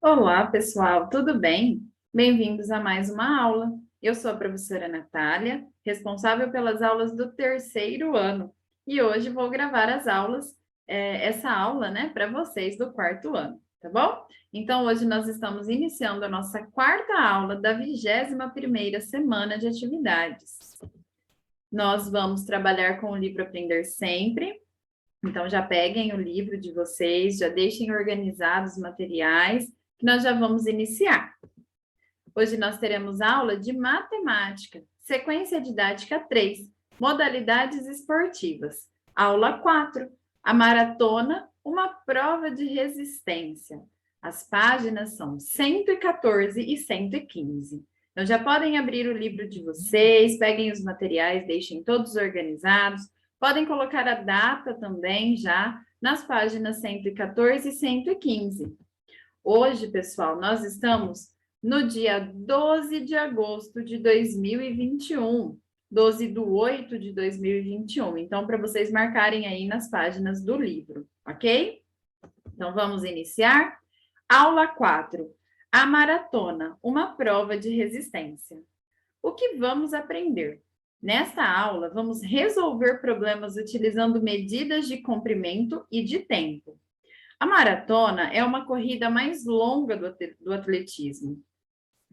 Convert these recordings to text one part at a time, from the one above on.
Olá, pessoal, tudo bem? Bem-vindos a mais uma aula. Eu sou a professora Natália, responsável pelas aulas do terceiro ano, e hoje vou gravar essa aula, né, para vocês do quarto ano, tá bom? Então, hoje nós estamos iniciando a nossa quarta aula da 21ª semana de atividades. Nós vamos trabalhar com o livro Aprender Sempre. Então, já peguem o livro de vocês, já deixem organizados os materiais, que nós já vamos iniciar. Hoje nós teremos aula de matemática, sequência didática 3, modalidades esportivas. Aula 4, a maratona, uma prova de resistência. As páginas são 114 e 115. Então, já podem abrir o livro de vocês, peguem os materiais, deixem todos organizados. Podem colocar a data também já nas páginas 114 e 115. Hoje, pessoal, nós estamos no dia 12 de agosto de 2021, 12/8 de 2021. Então, para vocês marcarem aí nas páginas do livro, ok? Então, vamos iniciar. Aula 4. A maratona, uma prova de resistência. O que vamos aprender? Nesta aula, vamos resolver problemas utilizando medidas de comprimento e de tempo. A maratona é uma corrida mais longa do atletismo.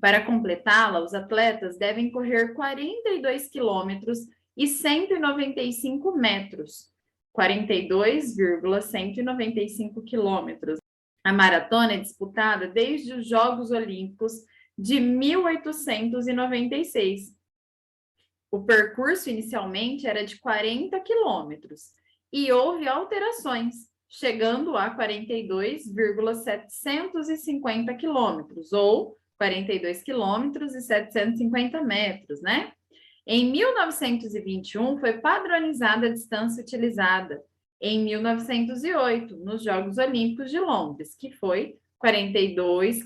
Para completá-la, os atletas devem correr 42 quilômetros e 195 metros. 42,195 quilômetros. A maratona é disputada desde os Jogos Olímpicos de 1896. O percurso inicialmente era de 40 quilômetros e houve alterações, chegando a 42,750 quilômetros, ou 42 quilômetros e 750 metros, né? Em 1921, foi padronizada a distância utilizada. Em 1908, nos Jogos Olímpicos de Londres, que foi 42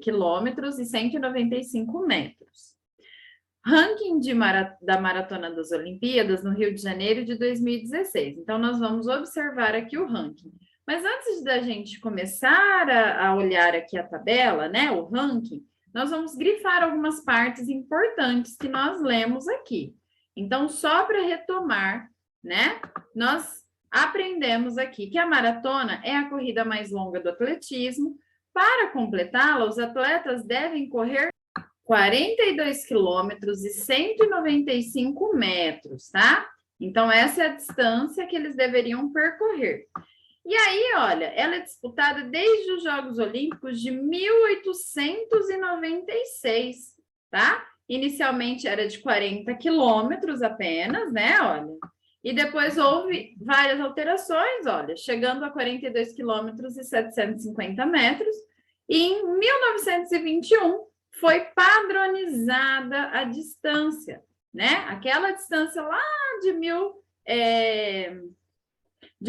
quilômetros e 195 metros. Ranking da Maratona das Olimpíadas no Rio de Janeiro de 2016. Então, nós vamos observar aqui o ranking. Mas antes da gente começar a olhar aqui a tabela, né, o ranking, nós vamos grifar algumas partes importantes que nós lemos aqui. Então, só para retomar, né, nós aprendemos aqui que a maratona é a corrida mais longa do atletismo. Para completá-la, os atletas devem correr 42 quilômetros e 195 metros, tá? Então, essa é a distância que eles deveriam percorrer. E aí, olha, ela é disputada desde os Jogos Olímpicos de 1896, tá? Inicialmente era de 40 quilômetros apenas, né? Olha. E depois houve várias alterações, olha, chegando a 42 quilômetros e 750 metros. E em 1921, foi padronizada a distância, né? Aquela distância lá de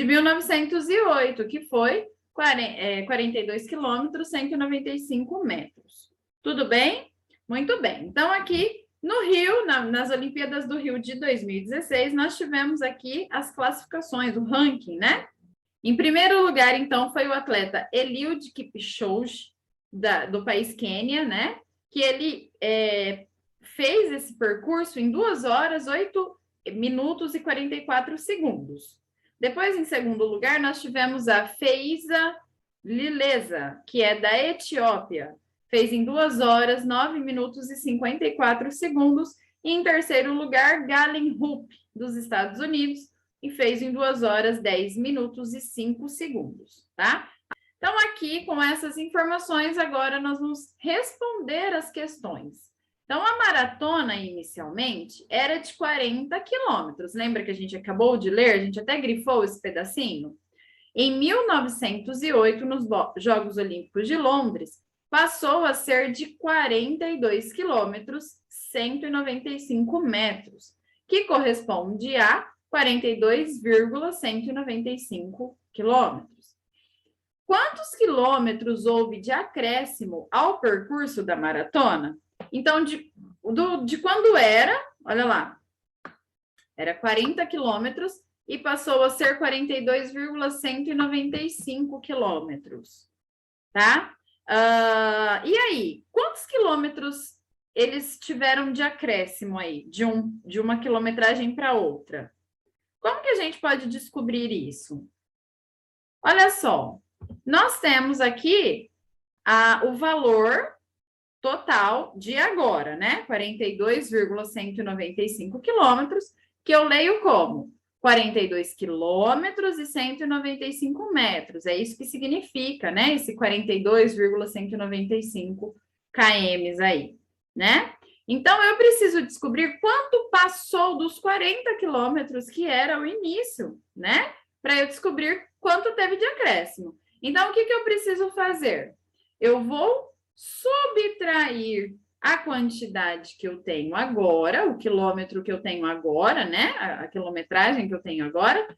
1908, que foi 42 quilômetros, 195 metros. Tudo bem? Muito bem. Então, aqui no Rio, nas Olimpíadas do Rio de 2016, nós tivemos aqui as classificações, o ranking, né? Em primeiro lugar, então, foi o atleta Eliud Kipchoge, do país Quênia, né? Que ele fez esse percurso em 2 horas, 8 minutos e 44 segundos. Depois, em segundo lugar, nós tivemos a Feiza Lilesa, que é da Etiópia. Fez em 2 horas, 9 minutos e 54 segundos. E em terceiro lugar, Galen Rupp, dos Estados Unidos, e fez em 2 horas, 10 minutos e 5 segundos, tá? Então, aqui, com essas informações, agora nós vamos responder as questões. Então, a maratona, inicialmente, era de 40 quilômetros. Lembra que a gente acabou de ler? A gente até grifou esse pedacinho? Em 1908, nos Jogos Olímpicos de Londres, passou a ser de 42 quilômetros, 195 metros, que corresponde a 42,195 quilômetros. Quantos quilômetros houve de acréscimo ao percurso da maratona? Então, de quando era, olha lá, era 40 quilômetros e passou a ser 42,195 quilômetros, tá? E aí, quantos quilômetros eles tiveram de acréscimo aí, de uma quilometragem para outra? Como que a gente pode descobrir isso? Olha só, nós temos aqui o valor total de agora, né? 42,195 quilômetros, que eu leio como 42 quilômetros e 195 metros. É isso que significa, né? Esse 42,195 km aí, né? Então, eu preciso descobrir quanto passou dos 40 quilômetros que era o início, né? Para eu descobrir quanto teve de acréscimo. Então, o que eu preciso fazer? Eu vou subtrair a quantidade que eu tenho agora, o quilômetro que eu tenho agora, né? A quilometragem que eu tenho agora,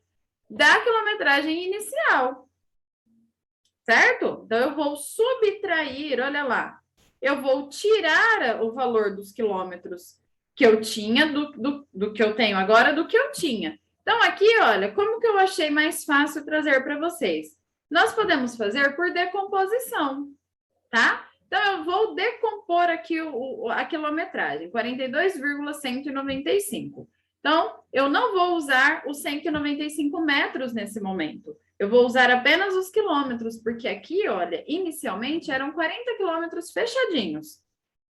da quilometragem inicial, certo? Então, eu vou subtrair, olha lá, eu vou tirar o valor dos quilômetros que eu tinha, do que eu tenho agora, do que eu tinha. Então, aqui, olha, como que eu achei mais fácil trazer para vocês? Nós podemos fazer por decomposição, tá? Então, eu vou decompor aqui a quilometragem, 42,195. Então, eu não vou usar os 195 metros nesse momento. Eu vou usar apenas os quilômetros, porque aqui, olha, inicialmente eram 40 quilômetros fechadinhos,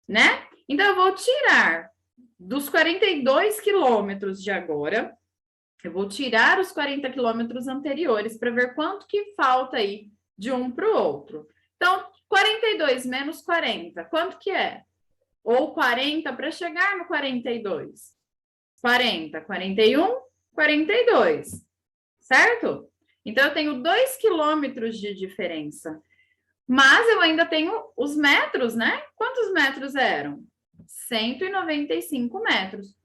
né? Então, eu vou tirar dos 42 quilômetros de agora, eu vou tirar os 40 quilômetros anteriores para ver quanto que falta aí de um para o outro. Então, 42 menos 40, quanto que é? Ou 40 para chegar no 42. 40, 41, 42, certo? Então, eu tenho 2 quilômetros de diferença. Mas eu ainda tenho os metros, né? Quantos metros eram? 195 metros.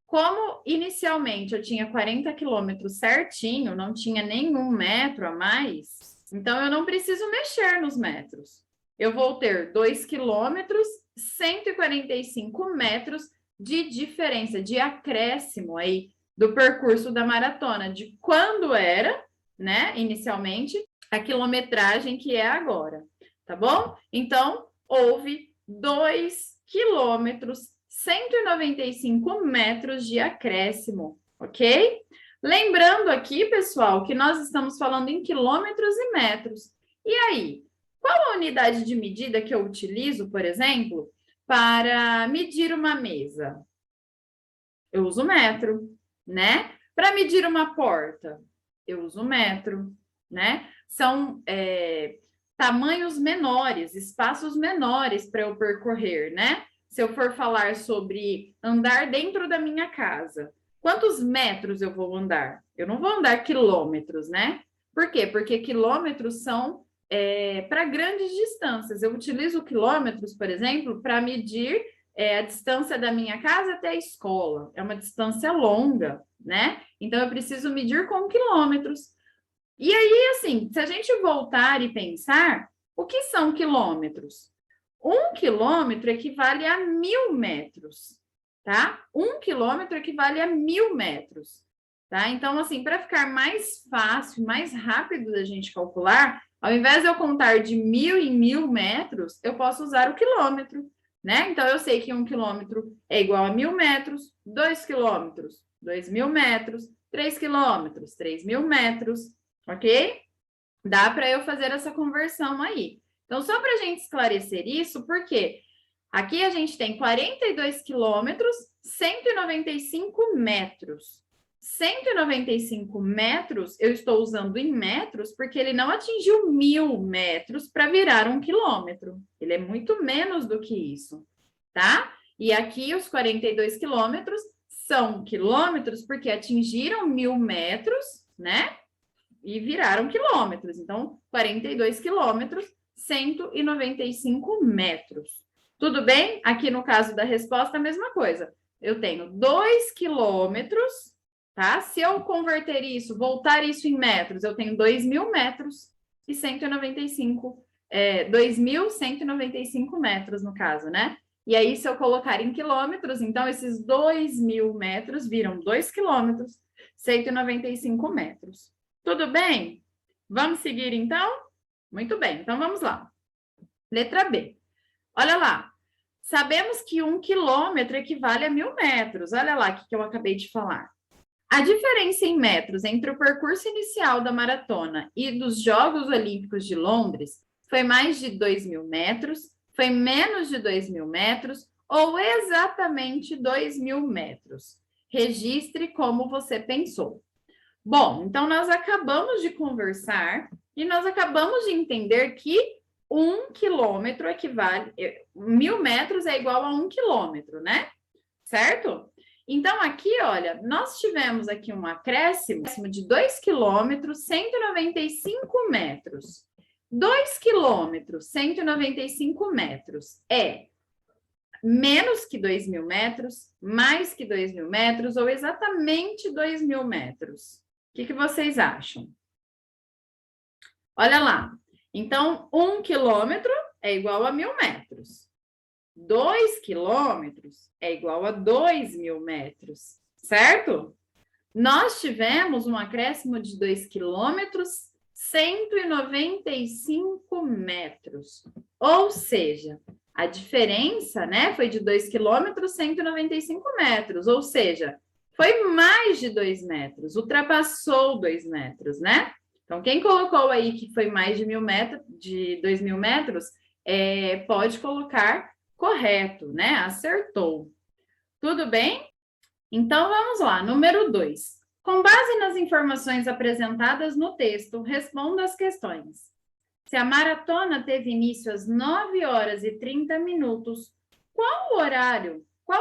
Como inicialmente eu tinha 40 quilômetros certinho, não tinha nenhum metro a mais, então eu não preciso mexer nos metros. Eu vou ter 2 quilômetros, 145 metros de diferença, de acréscimo aí do percurso da maratona, de quando era, né, inicialmente, a quilometragem que é agora, tá bom? Então, houve 2 quilômetros, 195 metros de acréscimo, ok? Lembrando aqui, pessoal, que nós estamos falando em quilômetros e metros. E aí, qual a unidade de medida que eu utilizo, por exemplo, para medir uma mesa? Eu uso metro, né? Para medir uma porta, eu uso metro, né? São tamanhos menores, espaços menores para eu percorrer, né? Se eu for falar sobre andar dentro da minha casa, quantos metros eu vou andar? Eu não vou andar quilômetros, né? Por quê? Porque quilômetros são para grandes distâncias. Eu utilizo quilômetros, por exemplo, para medir a distância da minha casa até a escola. É uma distância longa, né? Então, eu preciso medir com quilômetros. E aí, assim, se a gente voltar e pensar, o que são quilômetros? 1 quilômetro equivale a 1.000 metros, tá? 1 quilômetro equivale a 1.000 metros, tá? Então, assim, para ficar mais fácil, mais rápido da gente calcular, ao invés de eu contar de 1.000 em 1.000 metros, eu posso usar o quilômetro, né? Então, eu sei que 1 quilômetro é igual a 1.000 metros, 2 quilômetros, 2.000 metros, 3 quilômetros, 3.000 metros, ok? Dá para eu fazer essa conversão aí. Então, só para a gente esclarecer isso, porque aqui a gente tem 42 quilômetros, 195 metros. 195 metros, eu estou usando em metros, porque ele não atingiu 1.000 metros para virar 1 quilômetro. Ele é muito menos do que isso, tá? E aqui os 42 quilômetros são quilômetros porque atingiram 1.000 metros, né? E viraram quilômetros. Então, 42 quilômetros, 195 metros. Tudo bem? Aqui no caso da resposta, a mesma coisa. Eu tenho 2 quilômetros, tá? Se eu converter isso, voltar isso em metros, eu tenho 2.000 metros e 2.195 metros, no caso, né? E aí, se eu colocar em quilômetros, então, esses 2.000 metros viram 2 quilômetros, 195 metros. Tudo bem? Vamos seguir, então? Muito bem, então vamos lá. Letra B. Olha lá. Sabemos que 1 quilômetro equivale a 1.000 metros. Olha lá o que eu acabei de falar. A diferença em metros entre o percurso inicial da maratona e dos Jogos Olímpicos de Londres foi mais de 2.000 metros, foi menos de 2.000 metros ou exatamente 2.000 metros. Registre como você pensou. Bom, então nós acabamos de conversar e nós acabamos de entender que 1 quilômetro equivale... 1.000 metros é igual a 1 quilômetro, né? Certo? Então, aqui, olha, nós tivemos aqui um acréscimo de 2 quilômetros, 195 metros. 2 quilômetros, 195 metros é menos que 2.000 metros, mais que 2.000 metros ou exatamente 2.000 metros? O que vocês acham? Olha lá. Então, 1 quilômetro é igual a 1.000 metros. 2 quilômetros é igual a 2.000 metros, certo? Nós tivemos um acréscimo de 2 quilômetros, 195 metros. Ou seja, a diferença, né, foi de 2 quilômetros, 195 metros. Ou seja, foi mais de 2 metros, ultrapassou 2 metros, né? Então, quem colocou aí que foi mais de 1.000 metros, de 2.000 metros, pode colocar correto, né? Acertou. Tudo bem? Então, vamos lá. Número 2. Com base nas informações apresentadas no texto, responda as questões. Se a maratona teve início às 9h30, qual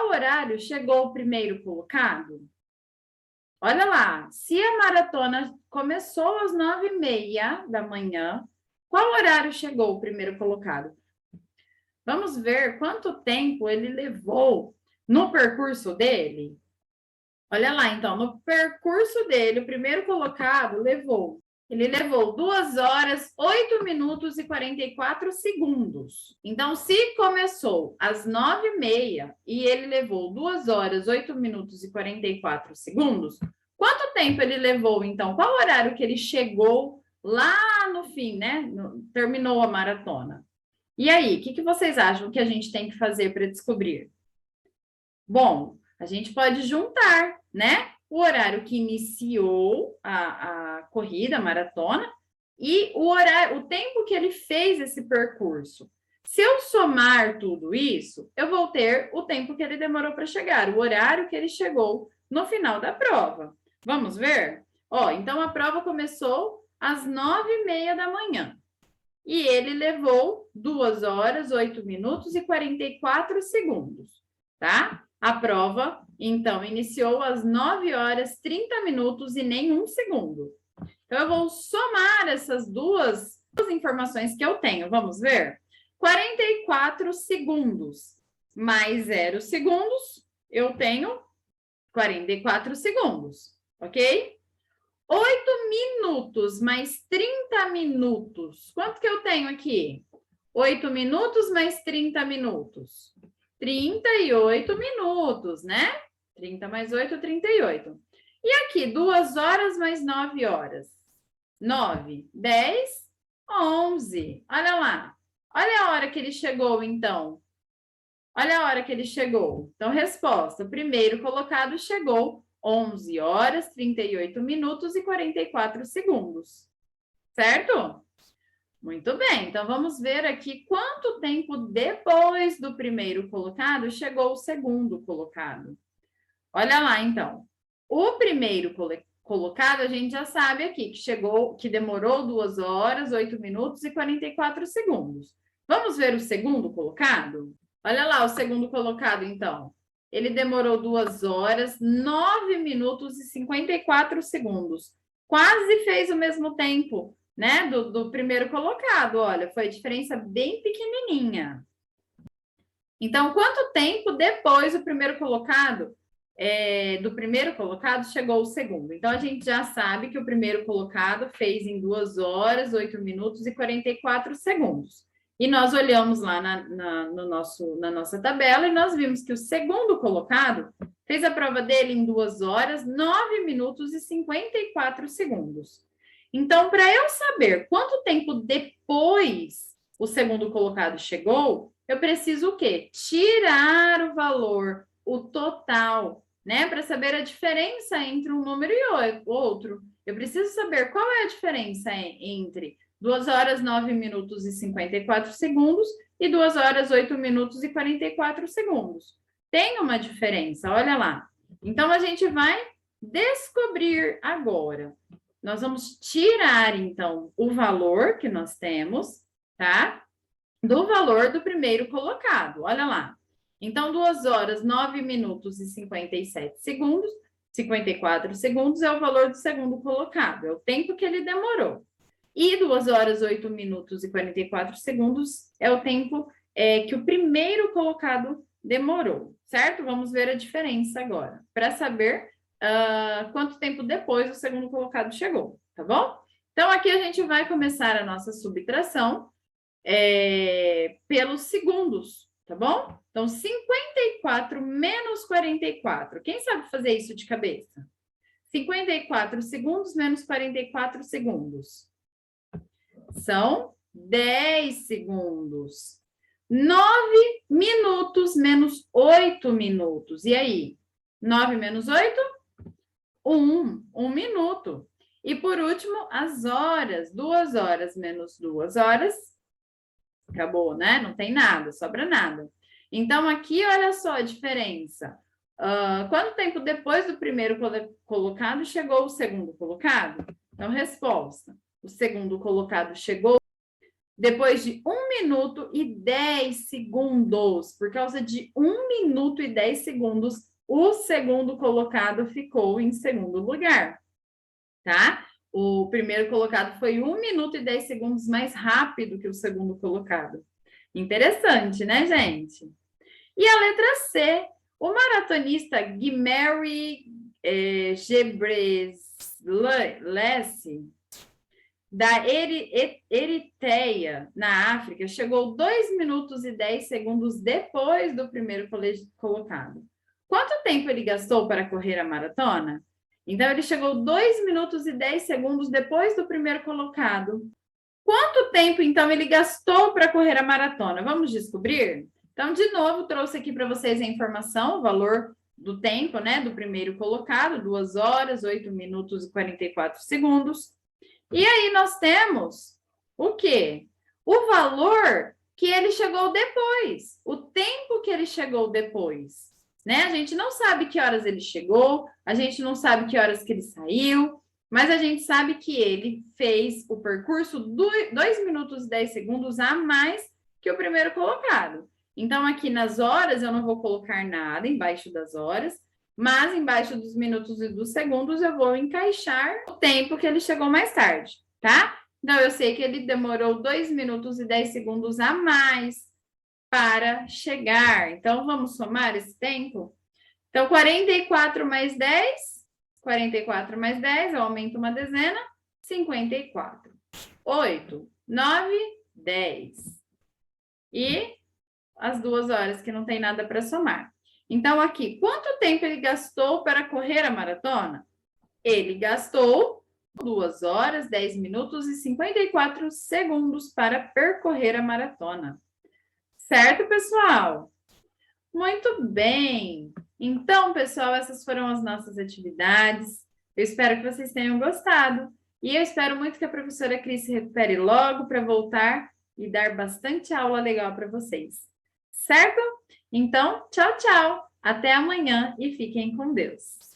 horário chegou o primeiro colocado? Olha lá, se a maratona começou às 9h30 da manhã, qual horário chegou o primeiro colocado? Vamos ver quanto tempo ele levou no percurso dele? Olha lá, então, no percurso dele, o primeiro colocado levou 2 horas, 8 minutos e 44 segundos. Então, se começou às 9h30 e ele levou 2 horas, 8 minutos e 44 segundos, quanto tempo ele levou, então? Qual horário que ele chegou lá no fim, né? Terminou a maratona. E aí, o que vocês acham que a gente tem que fazer para descobrir? Bom, a gente pode juntar, né? O horário que iniciou a corrida, a maratona, e o tempo que ele fez esse percurso. Se eu somar tudo isso, eu vou ter o tempo que ele demorou para chegar, o horário que ele chegou no final da prova. Vamos ver? Então a prova começou às 9h30 da manhã. E ele levou 2 horas, 8 minutos e 44 segundos, tá? A prova, então, iniciou às 9 horas, 30 minutos e nem 1 segundo. Então, eu vou somar essas duas informações que eu tenho. Vamos ver? 44 segundos mais 0 segundos, eu tenho 44 segundos, ok? 8 minutos mais 30 minutos. Quanto que eu tenho aqui? 8 minutos mais 30 minutos. 38 minutos, né? 30 mais 8, 38. E aqui, 2 horas mais 9 horas. 9, 10, 11. Olha lá. Olha a hora que ele chegou, então. Olha a hora que ele chegou. Então, resposta. O primeiro colocado chegou 11 horas, 38 minutos e 44 segundos. Certo? Muito bem. Então, vamos ver aqui quanto tempo depois do primeiro colocado chegou o segundo colocado. Olha lá, então. O primeiro colocado, a gente já sabe aqui que demorou 2 horas, 8 minutos e 44 segundos. Vamos ver o segundo colocado? Olha lá o segundo colocado, então. Ele demorou 2 horas, 9 minutos e 54 segundos. Quase fez o mesmo tempo, né, do primeiro colocado. Olha, foi a diferença bem pequenininha. Então, quanto tempo depois do primeiro colocado chegou o segundo? Então, a gente já sabe que o primeiro colocado fez em 2 horas, 8 minutos e 44 segundos. E nós olhamos lá na nossa tabela e nós vimos que o segundo colocado fez a prova dele em 2 horas, 9 minutos e 54 segundos. Então, para eu saber quanto tempo depois o segundo colocado chegou, eu preciso o quê? Tirar o valor, o total, né? Para saber a diferença entre um número e outro. Eu preciso saber qual é a diferença entre 2 horas, 9 minutos e 54 segundos e 2 horas, 8 minutos e 44 segundos. Tem uma diferença, olha lá. Então, a gente vai descobrir agora. Nós vamos tirar, então, o valor que nós temos, tá? Do valor do primeiro colocado, olha lá. Então, 2 horas, 9 minutos e 57 segundos, 54 segundos é o valor do segundo colocado, é o tempo que ele demorou. E 2 horas, 8 minutos e 44 segundos é o tempo que o primeiro colocado demorou, certo? Vamos ver a diferença agora, para saber quanto tempo depois o segundo colocado chegou, tá bom? Então, aqui a gente vai começar a nossa subtração pelos segundos, tá bom? Então, 54 menos 44. Quem sabe fazer isso de cabeça? 54 segundos menos 44 segundos. São 10 segundos. 9 minutos menos 8 minutos. E aí? 9 menos 8? 1 minuto. E por último, as horas. 2 horas menos 2 horas. Acabou, né? Não tem nada, sobra nada. Então, aqui, olha só a diferença. Quanto tempo depois do primeiro colocado chegou o segundo colocado? Então, resposta. O segundo colocado chegou depois de 1 minuto e 10 segundos. Por causa de 1 minuto e 10 segundos, o segundo colocado ficou em segundo lugar, tá? O primeiro colocado foi 1 minuto e 10 segundos mais rápido que o segundo colocado. Interessante, né, gente? E a letra C, o maratonista Guilherme Ghebreyesus, da Eritreia, na África, chegou 2 minutos e 10 segundos depois do primeiro colocado. Quanto tempo ele gastou para correr a maratona? Então, ele chegou 2 minutos e 10 segundos depois do primeiro colocado. Quanto tempo, então, ele gastou para correr a maratona? Vamos descobrir? Então, de novo, trouxe aqui para vocês a informação, o valor do tempo, né, do primeiro colocado, 2 horas, 8 minutos e 44 segundos. E aí, nós temos o quê? O valor que ele chegou depois, o tempo que ele chegou depois, né? A gente não sabe que horas ele chegou, a gente não sabe que horas que ele saiu, mas a gente sabe que ele fez o percurso 2 minutos e 10 segundos a mais que o primeiro colocado. Então, aqui nas horas, eu não vou colocar nada embaixo das horas, mas embaixo dos minutos e dos segundos, eu vou encaixar o tempo que ele chegou mais tarde, tá? Então, eu sei que ele demorou 2 minutos e 10 segundos a mais para chegar. Então, vamos somar esse tempo? Então, 44 mais 10, 44 mais 10, eu aumento uma dezena, 54. 8, 9, 10. E as 2 horas que não tem nada para somar. Então, aqui, quanto tempo ele gastou para correr a maratona? Ele gastou 2 horas, 10 minutos e 54 segundos para percorrer a maratona. Certo, pessoal? Muito bem! Então, pessoal, essas foram as nossas atividades. Eu espero que vocês tenham gostado. E eu espero muito que a professora Cris se recupere logo para voltar e dar bastante aula legal para vocês. Certo? Então, tchau, tchau! Até amanhã e fiquem com Deus!